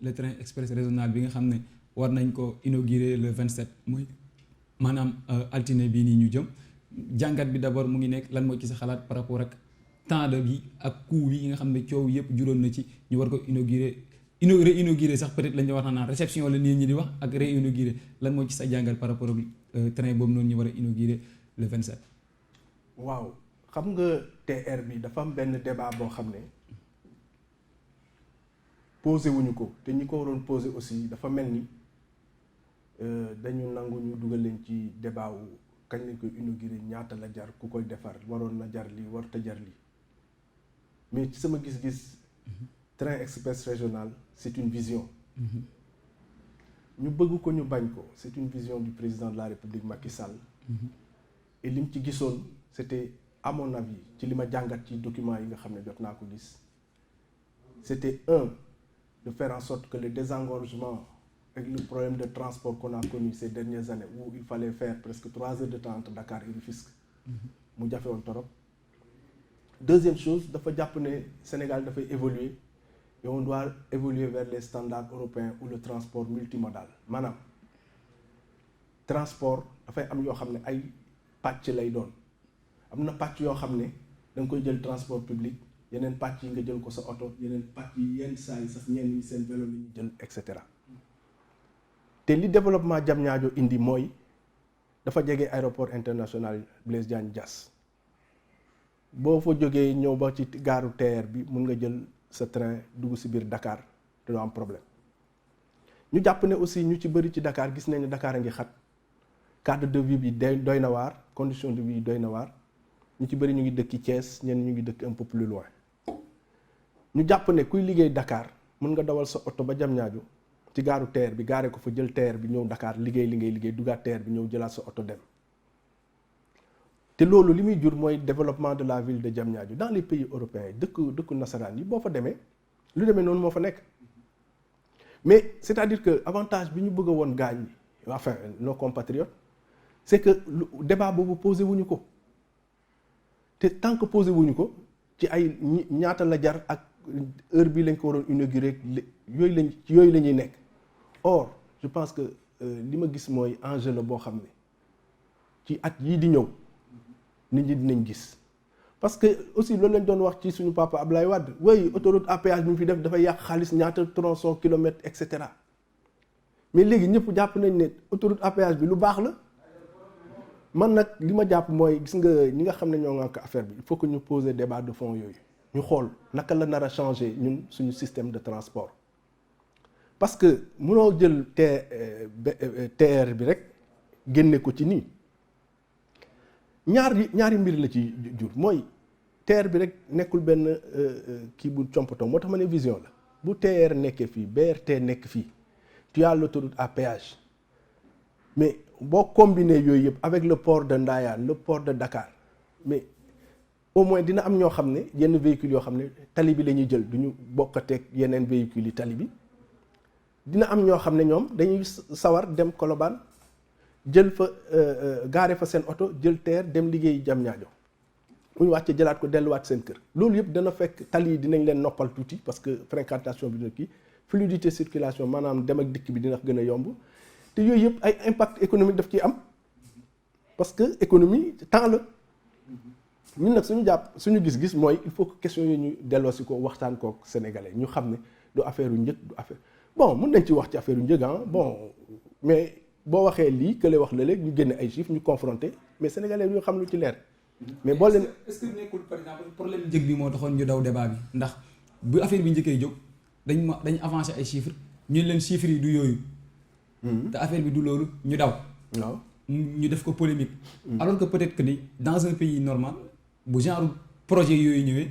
le train express régional bi nga xam ne war nañ ko inaugurer le 27 muy maanaam altine bii nii ñu jëm jàngat bi d'abord mu ngi nekk lan moo ci sa xalaat par rapport ak temps de bi ak coût bi nga xam ne coow yëpp juróon na ci ñu war ko réinaugurer sax peut-être lañ wax naan réception la nit ñi di wax ak réinaugurer lan moo ci sa jàngat par rapport ak train boobu noonu ñu war a inaugurer le 27. waaw xam nga TR bi dafa am benn débat boo xam ne posé wuñu ko te ñi ko waroon posé aussi dafa mel ni dañu nangu ñu dugal leen ci débat wu kañ lañ koy inauguré ñaata la jar ku koy defar waroon na jar lii warut a jar lii mais ci sama gis-gis train express régional c'est une vision. ñu bëgg ko ñu bañ ko c'est une vision du président de la République Macky Sall. et lim ci gisoon c'était à mon avis ci li ma jàngat ci documents yi nga xam ne jot naa ko gis c'était de faire en sorte que le désengorgement avec le problème de transport qu'on a connu ces dernières années où il fallait faire presque 3 heures de temps entre Dakar et Rufisque mu jafe woon torop. Deuxième chose dafa jàpp ne Sénégal dafay évoluer et on doit évoluer vers les standards européens ou le transport multimodal maanaam transport dafay am yoo xam ne ay pàcc lay doon am na pàcc yoo xam ne da nga koy jël transport public yeneen pàcc yi nga jël ko sa oto yeneen pàcc yi yenn saa yi sax ñenn ñi seen vélo la ñuy jël et cetera te li développement Diamniadio indi mooy dafa jege aéroport international Blaise Diagne Diass boo fa jógee ñëw ba ci gaaru TER bi mun nga jël sa train dugg si biir Dakar te doo am problème ñu jàpp ne aussi ñu ci bëri ci Dakar gis nañ ne Dakar a ngi xat cadre de vie bi doy na waar condition de vie doy na waar ñu ci bëri ñu ngi dëkki Thiès ñenn ñu ngi dëkk un peu plus loin ñu jàpp ne kuy liggéey Dakar mën nga dawal sa oto ba Diamniadio ci gaaru TER bi gaare ko fa jël TER bi ñëw Dakar liggéey li ngay liggéey duggaat TER bi ñëw jëlaat sa oto dem te loolu li muy jur mooy développement de la ville de Diamniadio dans les pays européens dëkku nasaraan yi boo fa demee lu demee noonu moo fa nekk mais c'est-à-dire que avantage bi ñu bëgg a woon gaañ ñi enfin nos compatriotes c'est que débat boobu posé wuñu ko te tant que posé wuñu ko ci ay ñaata la jar ak heure bi lañ ko waroon inaugurer yooyu la ñuy nekk or je pense que li ma gis mooy enjeu la boo xam ne ci at yii di ñëw nit ñi dinañ gis parce que aussi loolu lañ doon wax ci suñu papa Ablaye Wade way autoroute à péage bi mu fi def dafay yàq xaalis ñaata tronçon kilomètres et cetera mais léegi ñëpp jàpp nañ ne autoroute à péage bi lu baax la man nag li ma jàpp mooy gis nga ñi nga xam ne ñoo ngànk affaire bi il faut que ñu poser débat de fond yooyu ñu xool naka la nar a changer ñun suñu système de transport parce que mënoo jël TER bi rek génne ko ci nii ñaari mbir la ci jur mooy TER bi rek nekkul benn kii bu compatoo moo tax ma ne vision la bu TER nekkee fii BRT nekk fii tu as l'autoroute à péage mais boo combiner yooyu yëpp avec le port de Ndayane le port de Dakar mais au moins dina am ñoo xam ne yenn véhicules yoo xam ne tali bi la ñuy jël du ñu bokkateeg yeneen véhicules yi tali bi dina am ñoo xam ne ñoom dañuy sawar dem Colobane jël fa gaare fa seen oto jël TER dem liggéey Diamniadio bu ñu wàccee jëlaat ko delluwaat seen kër loolu yëpp dana fekk tali yi dinañ leen noppal tuuti parce que fréquentation bi dina kii fluidité circulation maanaam dem ak dikk bi dina gën a yomb te yooyu yëpp ay impact économique daf ciy am parce que économie temps la ñun nag suñu gis-gis mooy il faut que question yi ñu delloosi ko waxtaan kook sénégalais ñu xam ne du affaire u njëg du affaire bon mun nañ ci wax ci affaire u njëg bon mais boo waxee lii kële wax la léegi ñu génne ay chiffres ñu confronté mais sénégalais ñu xam lu ci leer mais boo leen est-ce que nekkul par exemple problème njëg bi moo taxoon ñu daw débat bi ndax bu affaire bi njëkkee jóg dañ avancé ay chiffres ñu leen chiffres yi du yooyu te affaire bi du loolu ñu daw waaw ñu def ko polémique alors que peut-être que ni dans un pays normal bu genre projet yooyu ñëwee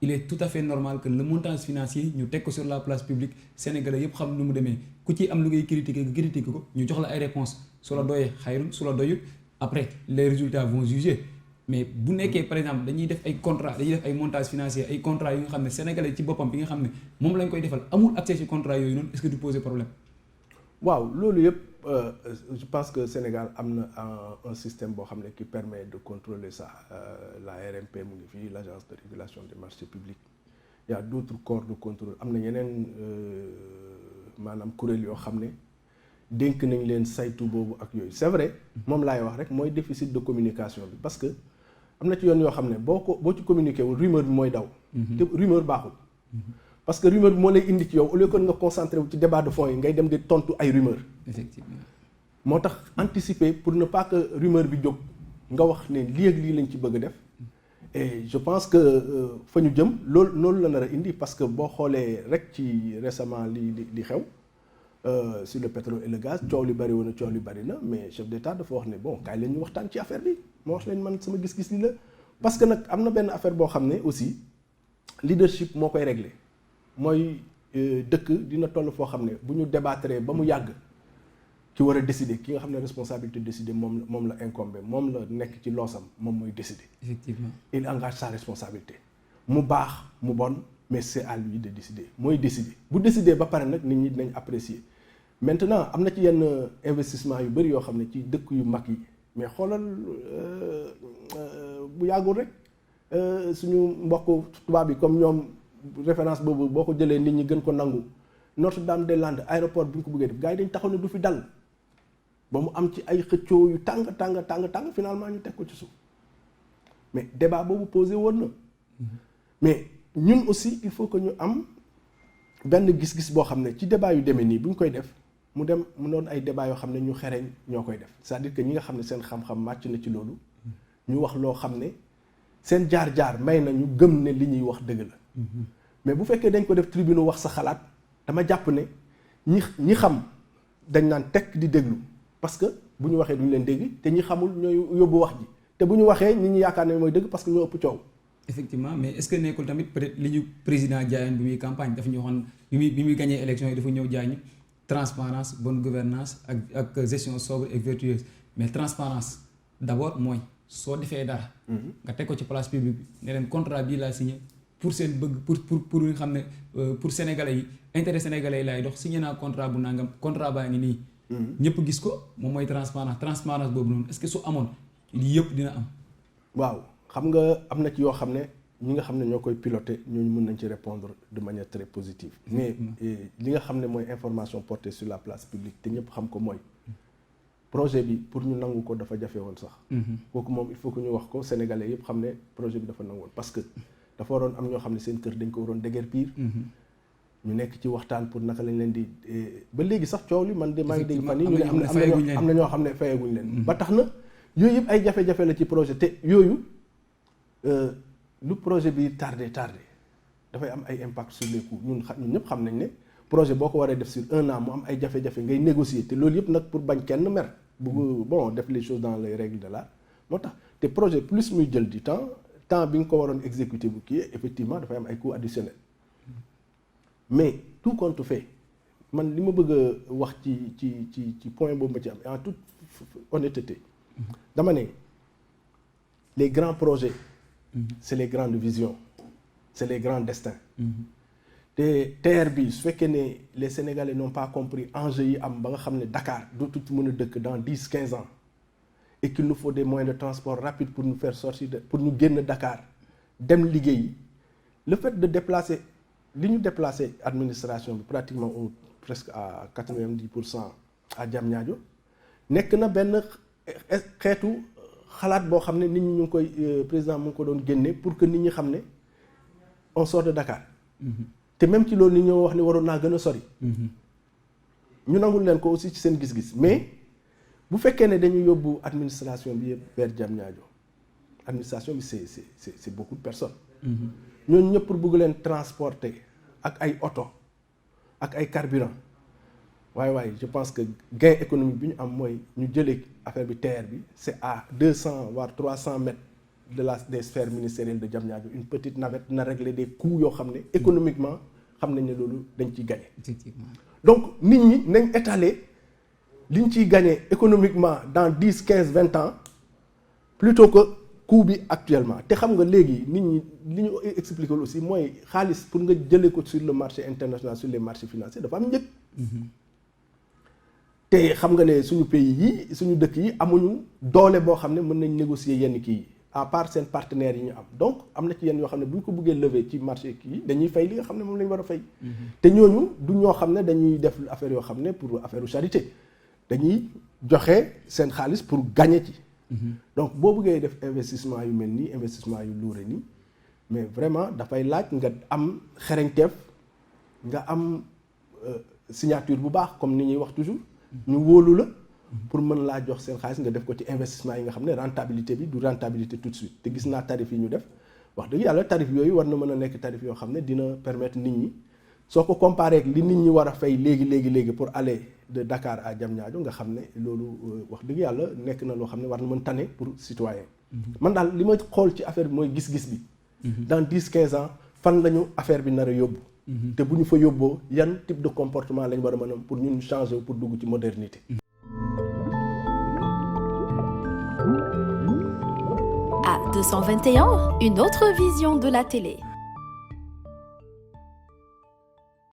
il est tout à fait normal que le montage financier ñu teg ko sur la place publique sénégalais yëpp xam nu mu demee ku ci am lu ngay critiquer nga critiquer ko ñu jox la ay réponses su la doyee xayrun su la doyut après les résultats vont juger mais bu nekkee par exemple dañuy def ay contrat dañuy def ay montage financier ay contrats yu nga xam ne sénégalais ci boppam bi nga xam ne moom lañ koy defal amul accès ci contrat yooyu noonu est-ce que du poser problème. waaw loolu yëpp je pense que Sénégal am na un système boo xam ne qui permet de contrôler ça la RMP mu ngi fii l'agence de régulation des marchés publics il y a d'autres corps de contrôle am na yeneen maanaam kuréel yoo xam ne dénk nañ leen saytu boobu ak yooyu c'est vrai moom laay wax rek mooy déficit de communication bi parce que am na ci yoon yoo xam ne boo ci communiqué wul rumeur bi mooy daw. te rumeur baaxul. parce que rumeur bi moo lay indi ci yow au lieu que nga concentré wu ci débat de fond yi ngay dem di tontu ay rumeur. effectivement moo tax anticiper pour ne pas que rumeur bi jóg nga wax ne lii ak lii lañ ci bëgg a def et je pense que fa ñu jëm loolu la nar a indi parce que boo xoolee rek ci récemment li xew sur le pétrole et le gaz coow li bari woon na coow li bari na mais chef d'État dafa wax ne bon kaay leen ñu waxtaan ci affaire bi moo wax leen man sama gis-gis li la parce que nag am na benn affaire boo xam ne aussi leadership moo koy régler mooy dëkk dina toll foo xam ne bu ñu débattre ba mu yàgg ki war a décider ki nga xam ne responsabilité décider moom la incombé moom la nekk ci loosam moom mooy décider. effectivement il engage sa responsabilité mu baax mu bon mais c'est à lui de décider mooy décider bu décider ba pare nag nit ñi dinañ apprécier maintenant am na ci yenn investissement yu bari yoo xam ne ci dëkk yu mag yi mais xoolal bu yàggul rek suñu mbokk tubaab yi comme ñoom référence boobu boo ko jëlee nit ñi gën ko nangu Notre-Dame-des-Landes aéroport bi ñu ko bëggee def gars yi dañ taxaw ne du fi dal ba mu am ci ay xëccoo yu tàng finalement ñu teg ko ci suuf mais débat boobu posé woon na mais ñun aussi il faut que ñu am benn gis-gis boo xam ne ci débat yu demee nii bu ñu koy def mu doon ay débat yoo xam ne ñu xereñ ñoo koy def c'est-à-dire que ñi nga xam ne seen xam-xam màcc na ci loolu ñu wax loo xam ne seen jaar-jaar may na ñu gëm ne li ñuy wax dëgg la mais bu fekkee dañ ko def tribune wax sa xalaat dama jàpp ne ñi xam dañ naan tekk di déglu parce que bu ñu waxee duñu leen dégg te ñi xamul ñooy yóbbu wax ji te bu ñu waxee ñi yaakaar ne mooy dëgg parce que ñoo ëpp coow. effectivement mais est-ce que nekkul tamit peut-être li ñu président jaayoon bi muy campagne dafa ñu waxoon bi muy gagné élection yi dafa ñëw jaay ñu transparence bonne gouvernance ak gestion sobre et vertueuse mais transparence d'abord mooy soo defee dara. nga teg ko ci place publique bi ne leen contrat bii laa signé pour seen bëgg pour nga xam ne pour sénégalais yi intérêt sénégalais yi laay dox signé naa contrat bu nangam contrat baa ngi nii. ñëpp gis ko moom mooy transparence boobu noonu est-ce que su amoon lii yëpp dina am. waaw xam nga am na ci yoo xam ne ñi nga xam ne ñoo koy piloter ñooñu mën nañ ci répondre de manière très positive. mais li nga xam ne mooy information portée sur la place publique te ñëpp xam ko mooy projet bi pour ñu nangu ko dafa jafe woon sax. kooku moom il faut que ñu wax ko sénégalais yëpp xam ne projet bi dafa nangu woon parce que dafa waroon am ñoo xam ne seen kër dañ ko waroon déguerpir. ñu nekk ci waxtaan pour naka lañ leen di ba léegi sax coow li man de maa ngi dégg fan yi ñu ne am na ñoo xam ne fayaguñ leen ba tax na yooyu yëpp ay jafe-jafe la ci projet te yooyu lu projet bi tardé dafay am ay impact sur les coûts ñun ñëpp xam nañ ne projet boo ko waree def sur 1 an mu am ay jafe-jafe ngay négocier te loolu yëpp nag pour bañ kenn mer bu bon def les choses dans les règles de l'art moo tax te projet plus muy jël du temps bi nga ko waroon exécuter bu kii effectivement dafay am ay coûts additionnels mais tout compte fait man li ma bëgg a wax ci point boobu ma ci am en toute honnêteté dama ne les grands projets c'est les grandes visions c'est les grands destins te TER bi su fekkee ne les Sénégalais n'ont pas compris enjeux yi am ba nga xam ne Dakar dootu ci mën a dëkk dans 10-15 ans et qu'il nous faut des moyens de transport rapides pour nous faire sortir pour ñu génn Dakar dem liggéeyi le fait de déplacer li ñu déplacé administration bi pratiquement presque à 90% à Diamniadio nekk na benn xeetu xalaat boo xam ne nit ñi ñu ngi koy président mu ngi ko doon génne pour que nit ñi xam ne on sort de Dakar. te même ci loolu nit ñoo wax ne waroon naa gën a sori. ñu nangul leen ko aussi ci seen gis-gis mais bu fekkee ne dañu yóbbu administration bi yëpp vers Diamniadio administration bi c'est beaucoup de personnes. ñooñu ñëpp pour bëgg leen transporter ak ay oto ak ay carburant waaye je pense que gain économique bi ñu am mooy ñu jëlee affaire bi TER bi c'est à 200 voire 300 mètres des sphères ministérielles de Diamniadio une petite navette na régler des coûts yoo xam ne économiquement xam nañ ne loolu dañ ciy gagner. donc nit ñi nañ étaler liñ ciy gagner économiquement dans 10 15 20 ans plutôt que coût bi actuellement te xam nga léegi nit ñi li ñu expliqué aussi mooy xaalis pour nga jëlee ko sur le marché international sur les marchés financiers dafa am njëg. te xam nga ne suñu pays yi suñu dëkk yi amuñu doole boo xam ne mën nañ négocier yenn kii yi à part seen partenaires yi ñu am donc am na ci yenn yoo xam ne bu ñu ko bëggee lever ci marché kii dañuy fay li nga xam ne moom la ñu war a fay. te ñooñu du ñoo xam ne dañuy def affaire yoo xam ne pour affaire charité dañuy joxe seen xaalis pour gagner ci. donc boo bëggee def investissement yu mel nii investissement yu luure nii mais vraiment dafay laaj nga am xereñteef nga am signature bu baax comme ni ñuy wax toujours ñu wóolu la pour mën laa jox seen xaalis nga def ko ci investissement yi nga xam ne rentabilité bi du rentabilité tout de suite te gis naa tarif yi ñu def wax dëgg yàlla tarif yooyu war na mën a nekk tarif yoo xam ne dina permettre nit ñi soo ko comparé ak li nit ñi war a fay léegi pour aller de Dakar à Diamniadio nga xam ne loolu wax dëgg yàlla nekk na loo xam ne war na mën tane pour citoyen man daal li ma xool ci affaire bi mooy gis-gis bi dans 10-15 ans fan la ñu affaire bi nar a yóbbu te bu ñu fa yóbboo yan type de comportement lañ war a mën a pour ñun changer pour dugg ci modernité. À 221, une autre vision de la télé.